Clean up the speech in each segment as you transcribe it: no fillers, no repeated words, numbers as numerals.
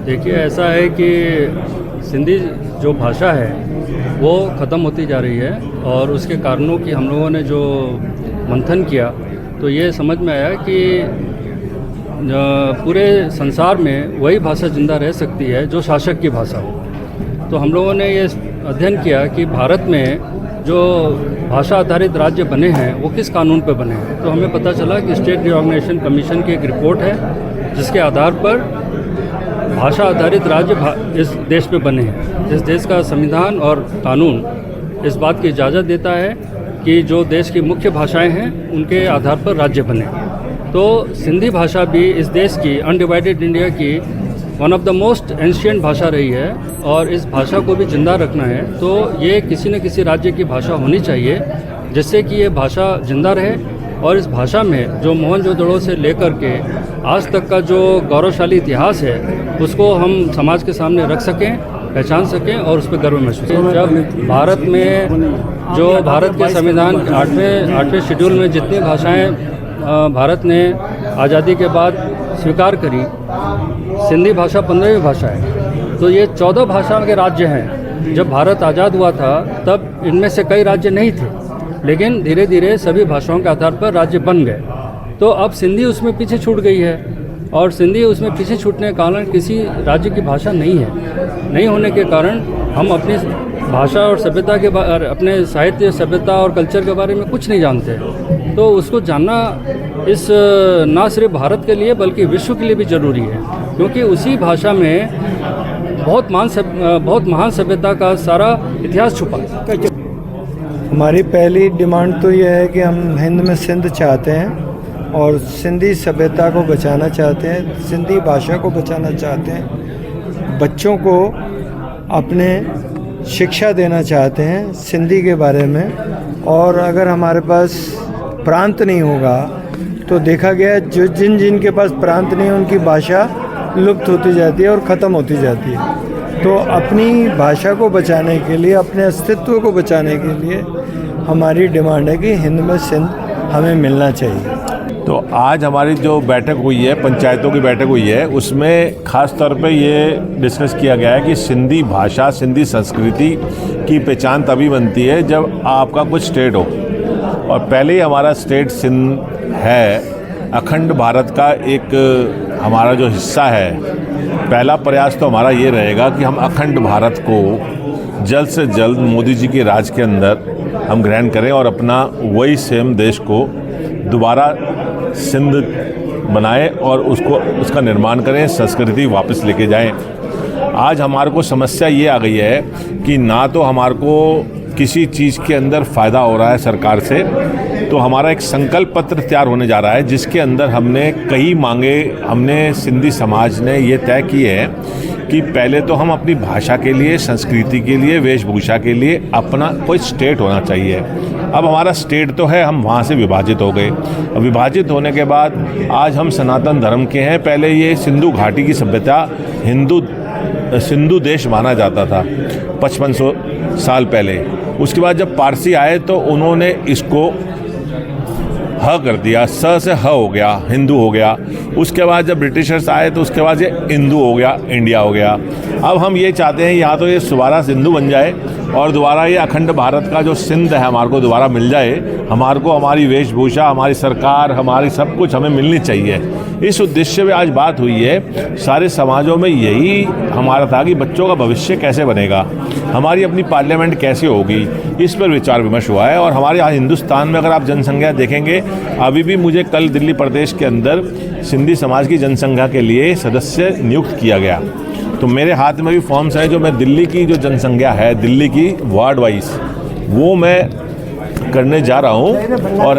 देखिए, ऐसा है कि सिंधी जो भाषा है वो ख़त्म होती जा रही है और उसके कारणों की हम लोगों ने जो मंथन किया तो ये समझ में आया कि पूरे संसार में वही भाषा ज़िंदा रह सकती है जो शासक की भाषा हो। तो हम लोगों ने ये अध्ययन किया कि भारत में जो भाषा आधारित राज्य बने हैं वो किस कानून पर बने हैं। तो हमें पता चला कि स्टेट रिकॉग्निशन कमीशन की एक रिपोर्ट है जिसके आधार पर भाषा आधारित राज्य इस देश पे बने हैं। इस देश का संविधान और कानून इस बात की इजाज़त देता है कि जो देश की मुख्य भाषाएं हैं उनके आधार पर राज्य बने। तो सिंधी भाषा भी इस देश की अनडिवाइडेड इंडिया की one of the most ancient भाषा रही है और इस भाषा को भी जिंदा रखना है तो ये किसी न किसी राज्य की भाषा होनी चाहिए जिससे कि ये भाषा जिंदा रहे और इस भाषा में जो मोहनजोदड़ो से लेकर के आज तक का जो गौरवशाली इतिहास है उसको हम समाज के सामने रख सकें, पहचान सकें और उस पर गर्व महसूस करें। जब भारत में जो भारत के संविधान के आठवें शेड्यूल में जितनी भाषाएं भारत ने आज़ादी के बाद स्वीकार करी, सिंधी भाषा 15वीं भाषा है। तो ये 14 भाषा के राज्य हैं। जब भारत आज़ाद हुआ था तब इनमें से कई राज्य नहीं थे, लेकिन धीरे धीरे सभी भाषाओं के आधार पर राज्य बन गए। तो अब सिंधी उसमें पीछे छूट गई है और सिंधी उसमें पीछे छूटने के कारण किसी राज्य की भाषा नहीं है। नहीं होने के कारण हम अपनी भाषा और सभ्यता के अपने साहित्य, सभ्यता और कल्चर के बारे में कुछ नहीं जानते। तो उसको जानना इस ना सिर्फ भारत के लिए बल्कि विश्व के लिए भी ज़रूरी है, क्योंकि उसी भाषा में बहुत महान सभ्यता का सारा इतिहास छुपा है। हमारी पहली डिमांड तो यह है कि हम हिंद में सिंध चाहते हैं और सिंधी सभ्यता को बचाना चाहते हैं, सिंधी भाषा को बचाना चाहते हैं, बच्चों को अपने शिक्षा देना चाहते हैं सिंधी के बारे में। और अगर हमारे पास प्रांत नहीं होगा तो देखा गया जो जिनके पास प्रांत नहीं है उनकी भाषा लुप्त होती जाती है और ख़त्म होती जाती है। तो अपनी भाषा को बचाने के लिए, अपने अस्तित्व को बचाने के लिए हमारी डिमांड है कि हिंद में सिंध हमें मिलना चाहिए। तो आज हमारी जो बैठक हुई है, पंचायतों की बैठक हुई है, उसमें ख़ास तौर पे ये डिस्कस किया गया है कि सिंधी भाषा, सिंधी संस्कृति की पहचान तभी बनती है जब आपका कुछ स्टेट हो। और पहले ही हमारा स्टेट सिंध है, अखंड भारत का एक हमारा जो हिस्सा है। पहला प्रयास तो हमारा ये रहेगा कि हम अखंड भारत को जल्द से जल्द मोदी जी के राज के अंदर हम ग्रहण करें और अपना वही सेम देश को दोबारा सिंध बनाएं और उसका निर्माण करें, संस्कृति वापस लेके जाएं। आज हमारे को समस्या ये आ गई है कि ना तो हमारे को किसी चीज़ के अंदर फ़ायदा हो रहा है सरकार से, तो हमारा एक संकल्प पत्र तैयार होने जा रहा है जिसके अंदर हमने कई मांगे, हमने सिंधी समाज ने ये तय की है कि पहले तो हम अपनी भाषा के लिए, संस्कृति के लिए, वेशभूषा के लिए अपना कोई स्टेट होना चाहिए। अब हमारा स्टेट तो है, हम वहाँ से विभाजित हो गए। विभाजित होने के बाद आज हम सनातन धर्म के हैं। पहले ये सिंधु घाटी की सभ्यता सिंधु देश माना जाता था 5500 साल पहले। उसके बाद जब पारसी आए तो उन्होंने इसको ह कर दिया, स से ह हो गया, हिंदू हो गया। उसके बाद जब ब्रिटिशर्स आए तो उसके बाद ये हिंदू हो गया, इंडिया हो गया। अब हम ये चाहते हैं या तो ये दोबारा सिंधु बन जाए और दोबारा ये अखंड भारत का जो सिंध है हमारे को दोबारा मिल जाए। हमारे को हमारी वेशभूषा, हमारी सरकार, हमारी सब कुछ हमें मिलनी चाहिए। इस उद्देश्य में आज बात हुई है। सारे समाजों में यही हमारा था कि बच्चों का भविष्य कैसे बनेगा, हमारी अपनी पार्लियामेंट कैसे होगी, इस पर विचार विमर्श हुआ है। और हमारे यहाँ हिंदुस्तान में अगर आप जनसंख्या देखेंगे, अभी भी मुझे कल दिल्ली प्रदेश के अंदर सिंधी समाज की जनसंख्या के लिए सदस्य नियुक्त किया गया। तो मेरे हाथ में भी फॉर्म्स हैं जो मैं दिल्ली की जो जनसंख्या है, दिल्ली की वार्ड वाइज, वो मैं करने जा रहा हूँ। और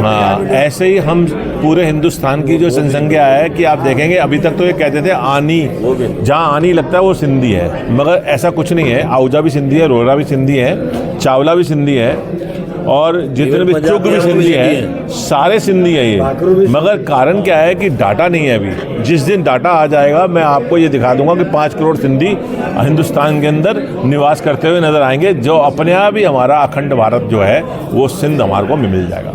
हाँ, ऐसे ही हम पूरे हिंदुस्तान की जो जनसंख्या है कि आप देखेंगे अभी तक तो ये कहते थे आनी, जहाँ आनी लगता है वो सिंधी है, मगर ऐसा कुछ नहीं है। आहूजा भी सिंधी है, रोहरा भी सिंधी है, चावला भी सिंधी है और जितने भी चुग भी सिंधी है, सारे सिंधी हैं ये। मगर कारण क्या है कि डाटा नहीं है अभी। जिस दिन डाटा आ जाएगा मैं आपको ये दिखा दूंगा कि 5 करोड़ सिंधी हिंदुस्तान के अंदर निवास करते हुए नजर आएंगे, जो अपने आप ही हमारा अखंड भारत जो है वो सिंध हमारे को मिल जाएगा।